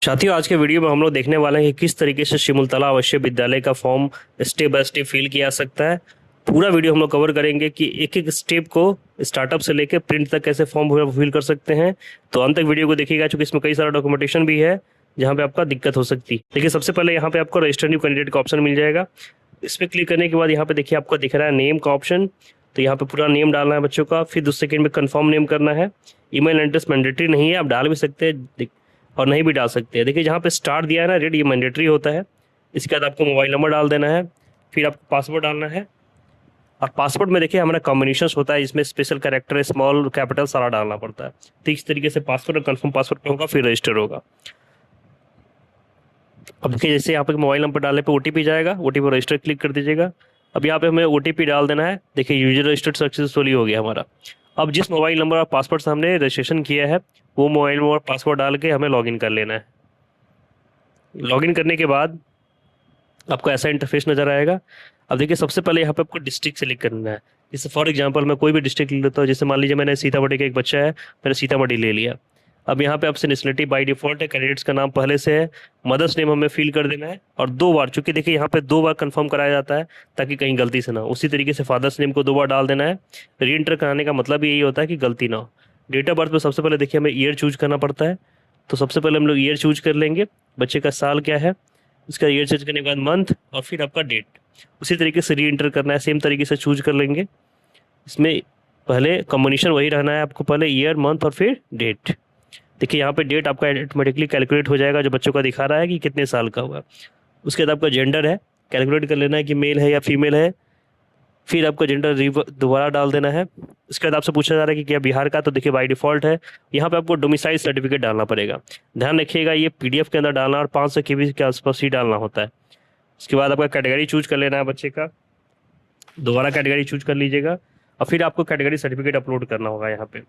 साथियों, आज के वीडियो में हम लोग देखने वाले हैं कि किस तरीके से सिमुलतला आवासीय विद्यालय का form step by step fill किया जा सकता है। पूरा वीडियो हम लोग कवर करेंगे कि एक एक स्टेप को स्टार्टअप से लेकर प्रिंट तक कैसे फॉर्म फिल कर सकते हैं। तो अंत तक वीडियो को देखिएगा, क्योंकि इसमें कई सारा डॉक्यूमेंटेशन भी है जहाँ पे आपका दिक्कत हो सकती है। देखिए, सबसे पहले यहाँ पे आपको रजिस्टर न्यू कैंडिडेट का ऑप्शन मिल जाएगा। इस पर क्लिक करने के बाद यहाँ पे देखिए आपको दिख रहा है नेम का ऑप्शन। तो यहाँ पे पूरा नेम डालना है बच्चों का। फिर 2 सेकंड में कंफर्म नेम करना है। ईमेल एड्रेस मैंडेटरी नहीं है, आप डाल भी सकते हैं और नहीं भी डाल सकते हैं। देखिए, जहाँ पे स्टार दिया है ना रेड, ये मैंडेटरी होता है। इसके बाद आपको मोबाइल नंबर डाल देना है। फिर आपको पासवर्ड डालना है। और पासवर्ड में देखिए हमारा कॉम्बिनेशन होता है, इसमें स्पेशल कैरेक्टर, स्मॉल, कैपिटल सारा डालना पड़ता है। तो इस तरीके से पासवर्ड और कंफर्म पासवर्ड होगा, फिर रजिस्टर होगा। अब देखिए, जैसे यहाँ पे मोबाइल नंबर डालने पे ओटीपी जाएगा, ओटीपी रजिस्टर क्लिक कर दीजिएगा। अब यहाँ पे हमें ओटीपी डाल देना है। देखिए, यूजर रजिस्टर्ड सक्सेसफुली हो गया हमारा। अब जिस मोबाइल नंबर और पासवर्ड से हमने रजिस्ट्रेशन किया है, वो मोबाइल नंबर और पासवर्ड डाल के हमें लॉगिन कर लेना है। लॉगिन करने के बाद आपको ऐसा इंटरफेस नजर आएगा। अब देखिए, सबसे पहले यहाँ पे आपको डिस्ट्रिक्ट सेलेक्ट करना है। जैसे फॉर एग्जांपल मैं कोई भी डिस्ट्रिक्ट ले लेता हूँ। जैसे मान लीजिए मैंने सीतामढ़ी का एक बच्चा है, मैंने सीतामढ़ी ले लिया। अब यहाँ पे आपसे नेशनलिटी बाय डिफॉल्ट है, कैंडिडेट्स का नाम पहले से है, मदर्स नेम हमें फिल कर देना है। और 2 बार, चूंकि देखिए यहाँ पे 2 बार कंफर्म कराया जाता है ताकि कहीं गलती से ना हो। उसी तरीके से फादर्स नेम को 2 बार डाल देना है। री एंटर कराने का मतलब यही होता है कि गलती ना हो। डेट ऑफ बर्थ में सबसे पहले देखिए हमें ईयर चूज करना पड़ता है। तो सबसे पहले हम लोग ईयर चूज कर लेंगे, बच्चे का साल क्या है, उसका ईयर चूज करने के बाद मंथ और फिर आपका डेट। उसी तरीके से री एंटर करना है, सेम तरीके से चूज कर लेंगे। इसमें पहले कॉम्बिनेशन वही रहना है आपको, पहले ईयर, मंथ और फिर डेट। देखिए, यहाँ पे डेट आपका ऑटोमेटिकली कैलकुलेट हो जाएगा, जो बच्चों का दिखा रहा है कि कितने साल का हुआ। उसके बाद आपका जेंडर है, कैलकुलेट कर लेना है कि मेल है या फीमेल है। फिर आपका जेंडर दोबारा डाल देना है। उसके बाद आपसे पूछा जा रहा है कि क्या बिहार का, तो देखिए बाय डिफॉल्ट है। यहाँ पे आपको डोमिसाइल सर्टिफिकेट डालना पड़ेगा। ध्यान रखिएगा, ये पीडीएफ के अंदर डालना और 500 KB के आसपास ही डालना होता है। उसके बाद आपका कैटेगरी चूज कर लेना है बच्चे का, दोबारा कैटेगरी चूज कर लीजिएगा। और फिर आपको कैटेगरी सर्टिफिकेट अपलोड करना होगा। यहाँ पे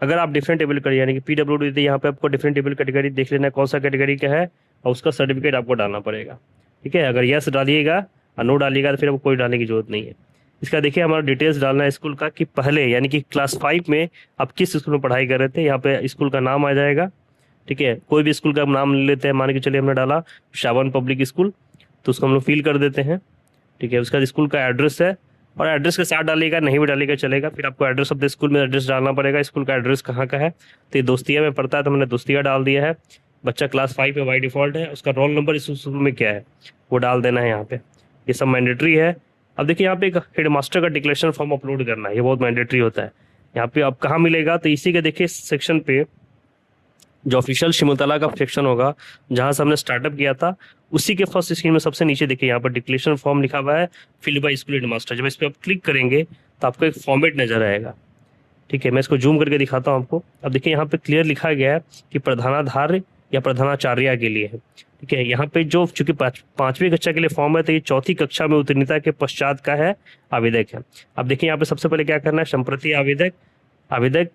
अगर आप डिफरेंट टेबल कर, यानी कि पीडब्ल्यूडी देते, यहाँ पे आपको डिफरेंट टेबल कैटेगरी देख लेना है कौन सा कैटेगरी का है, और उसका सर्टिफिकेट आपको डालना पड़ेगा। ठीक है, अगर यस डालिएगा और नो डालिएगा तो फिर आपको कोई डालने की जरूरत नहीं है। इसका देखिए हमारा डिटेल्स डालना है स्कूल का, कि पहले यानी कि क्लास 5 में आप किस स्कूल में पढ़ाई कर रहे थे। यहाँ पे स्कूल का नाम आ जाएगा। ठीक है, कोई भी स्कूल का नाम ले लेते हैं, मान के चलिए हमने डाला शावन पब्लिक स्कूल, तो उसको हम लोग फिल कर देते हैं। ठीक है, उसका स्कूल का एड्रेस है, और एड्रेस के साथ डालिएगा, नहीं भी डालिएगा चलेगा। फिर आपको एड्रेस ऑफ द स्कूल में एड्रेस डालना पड़ेगा, स्कूल का एड्रेस कहाँ का है। तो ये दोस्तिया में पड़ता है, तो मैंने दोस्तिया डाल दिया है। बच्चा क्लास 5 में बाई डिफॉल्ट है, उसका रोल नंबर इस स्कूल में क्या है वो डाल देना है यहाँ पे। ये सब मैंडेटरी है। अब देखिए, यहाँ पे एक हेडमास्टर का डिक्लेरेशन फॉर्म अपलोड करना है, ये बहुत मैंडेटरी होता है। यहाँ पे आप कहाँ मिलेगा, तो इसी के देखिए सेक्शन पे जो ऑफिशियल सिमुलतला का सेक्शन होगा, जहां से हमने स्टार्टअप किया था, उसी के फर्स्ट स्क्रीन में सबसे नीचे देखिए यहाँ पर डिक्लेरेशन फॉर्म लिखा हुआ है, फिल बाय स्कूल हेडमास्टर। जब इस पर आप क्लिक करेंगे तो आपको एक फॉर्मेट नजर आएगा। ठीक है, मैं इसको जूम करके दिखाता हूँ आपको। अब देखिए, यहाँ पे क्लियर लिखा गया है कि प्रधानाधार्य या प्रधानाचार्य के लिए है। ठीक है, यहाँ पे जो चूंकि 5वीं कक्षा के लिए फॉर्म है, तो ये 4थी कक्षा में उत्तीर्णता के पश्चात का है, आवेदक है। अब देखिए, यहाँ पे सबसे पहले क्या करना है, संप्रति आवेदक, आवेदक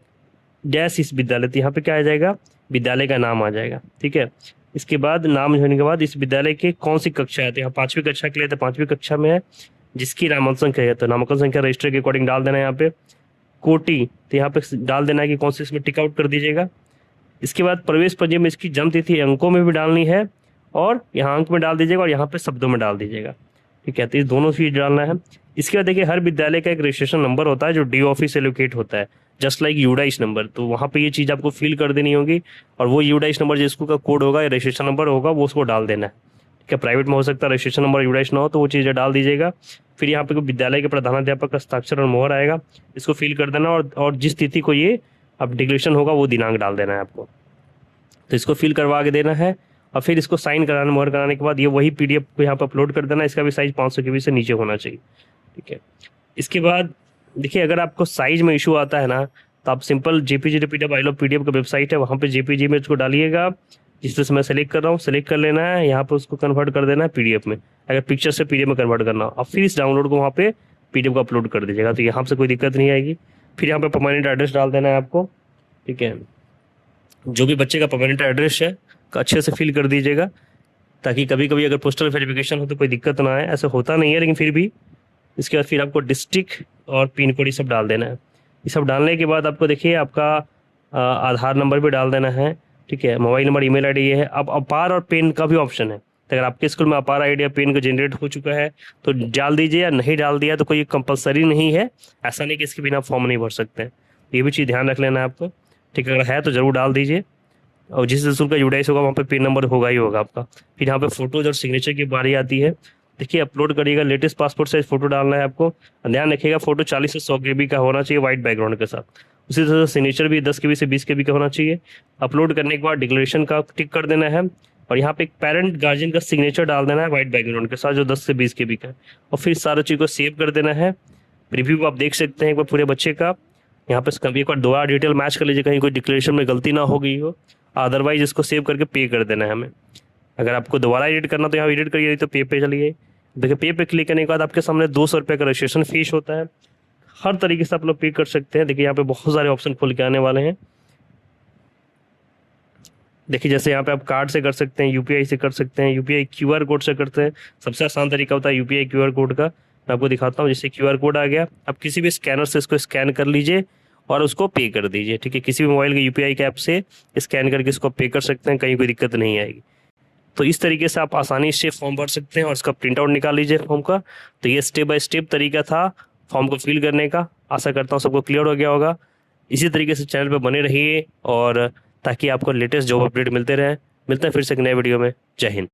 डैश इस विद्यालय, तो यहाँ पे क्या आ जाएगा, विद्यालय का नाम आ जाएगा। ठीक है, इसके बाद नाम होने के बाद इस विद्यालय के कौन सी कक्षा है, तो यहाँ 5वीं कक्षा के लिए, तो 5वीं कक्षा में है। जिसकी नामांकन संख्या है, तो नामांकन संख्या रजिस्टर के अकॉर्डिंग डाल देना है। यहाँ पे कोटि, तो यहाँ पे डाल देना है कि कौन सी, इसमें टिक आउट कर दीजिएगा। इसके बाद प्रवेश पंजीयन में इसकी जन्म तिथि अंकों में भी डालनी है, और यहाँ अंक में डाल दीजिएगा, और यहाँ पे शब्दों में डाल दीजिएगा। ठीक है, तो ये दोनों चीज डालना है। इसके बाद देखिए, हर विद्यालय का एक रजिस्ट्रेशन नंबर होता है जो डी ऑफिस एलोकेट होता है, जस्ट लाइक यूडाइस नंबर। तो वहाँ पे ये चीज़ आपको फिल कर देनी होगी, और वो यूडाइस नंबर जो स्कूल का कोड होगा या रजिस्ट्रेशन नंबर होगा, वो उसको डाल देना है। ठीक है, प्राइवेट में हो सकता है रजिस्ट्रेशन नंबर यूडाइस ना हो, तो वो चीज़ें डाल दीजिएगा। फिर यहाँ पे विद्यालय के प्रधानाध्यापक का हस्ताक्षर और मोहर आएगा, इसको फिल कर देना, और जिस तिथि को ये अब डिक्लेरेशन होगा वो दिनांक डाल देना है आपको। तो इसको फिल करवा के देना है, और फिर इसको साइन कराना, मोहर कराने के बाद ये वही पीडीएफ को यहाँ पर अपलोड कर देना। इसका भी साइज 500 KB से नीचे होना चाहिए। ठीक है, इसके बाद देखिए, अगर आपको साइज में इशू आता है ना, तो आप सिंपल जेपीजी रिपीटअप आई लव पीडीएफ का वेबसाइट है, वहाँ पे जेपीजी में इसको डालिएगा। जिस तरह से मैं सेलेक्ट कर रहा हूँ, सेलेक्ट कर लेना है, यहाँ पे उसको कन्वर्ट कर देना है पीडीएफ में। अगर पिक्चर से पीडीएफ में कन्वर्ट करना हो, अब फिर इस डाउनलोड को वहाँ पे पीडीएफ को अपलोड कर दीजिएगा, तो यहाँ से कोई दिक्कत नहीं आएगी। फिर यहाँ पे परमानेंट एड्रेस डाल देना है आपको। ठीक है, जो भी बच्चे का परमानेंट एड्रेस है अच्छे से फिल कर दीजिएगा, ताकि कभी कभी अगर पोस्टल वेरिफिकेशन हो तो कोई दिक्कत ना आए। ऐसा होता नहीं है, लेकिन फिर भी। इसके बाद फिर आपको डिस्ट्रिक्ट और पिन कोड ये सब डाल देना है। ये सब डालने के बाद आपको देखिए आपका आधार नंबर भी डाल देना है। ठीक है, मोबाइल नंबर, ईमेल आईडी ये है। अब अपार और पेन का भी ऑप्शन है, तो अगर आपके स्कूल में अपार आईडी या पेन का जनरेट हो चुका है तो डाल दीजिए, या नहीं डाल दिया तो कोई कंपलसरी नहीं है, ऐसा नहीं कि इसके बिना फॉर्म नहीं भर सकते हैं। ये भी चीज़ ध्यान रख लेना है आपको, ठीक है। अगर है तो ज़रूर डाल दीजिए, और जिस स्कूल का यूडाइस होगा वहाँ पे पिन नंबर होगा ही होगा आपका। फिर यहाँ पे फोटोज और सिग्नेचर की बारी आती है। देखिए, अपलोड करिएगा, लेटेस्ट पासपोर्ट साइज फोटो डालना है आपको। ध्यान रखिएगा फोटो 40 से 100 KB का होना चाहिए वाइट बैकग्राउंड के साथ। उसी तरह से सिग्नेचर भी 10 KB से 20 KB का होना चाहिए। अपलोड करने के बाद डिक्लेरेशन का टिक कर देना है, और यहाँ पे एक पेरेंट गार्जियन का सिग्नेचर डाल देना है वाइट बैकग्राउंड के साथ, जो 10 से 20 KB का है। और फिर सारा चीज़ को सेव कर देना है। रिव्यू आप देख सकते हैं एक बार पूरे बच्चे का। यहाँ पे कभी एक बार दोबारा डिटेल मैच कर लीजिए, कहीं कोई डिक्लेरेशन में गलती ना हो गई हो। अदरवाइज इसको सेव करके पे कर देना है हमें। अगर आपको दोबारा एडिट करना तो यहाँ एडिट करिए, नहीं तो पे चलिए। देखिए, पे क्लिक करने के बाद आपके सामने 200 रुपये का रजिस्ट्रेशन फीस होता है। हर तरीके से आप लोग पे कर सकते हैं। देखिए, यहाँ पे बहुत सारे ऑप्शन खुल के आने वाले हैं। देखिए, जैसे यहाँ पे आप कार्ड से कर सकते हैं, यूपीआई से कर सकते हैं, यूपीआई QR कोड से करते हैं। सबसे आसान तरीका होता है यूपीआई QR कोड का। मैं आपको दिखाता हूँ। जैसे QR कोड आ गया, आप किसी भी स्कैनर से इसको स्कैन कर लीजिए और उसको पे कर दीजिए, ठीक है। किसी भी मोबाइल के यूपीआई के ऐप से स्कैन करके इसको पे कर सकते हैं, कहीं कोई दिक्कत नहीं आएगी। तो इस तरीके से आप आसानी से फॉर्म भर सकते हैं, और इसका प्रिंट आउट निकाल लीजिए फॉर्म का। तो ये स्टेप बाय स्टेप तरीका था फॉर्म को फिल करने का। आशा करता हूँ सबको क्लियर हो गया होगा। इसी तरीके से चैनल पर बने रहिए, और ताकि आपको लेटेस्ट जॉब अपडेट मिलते रहे। मिलते हैं फिर से एक नए वीडियो में। जय हिंद।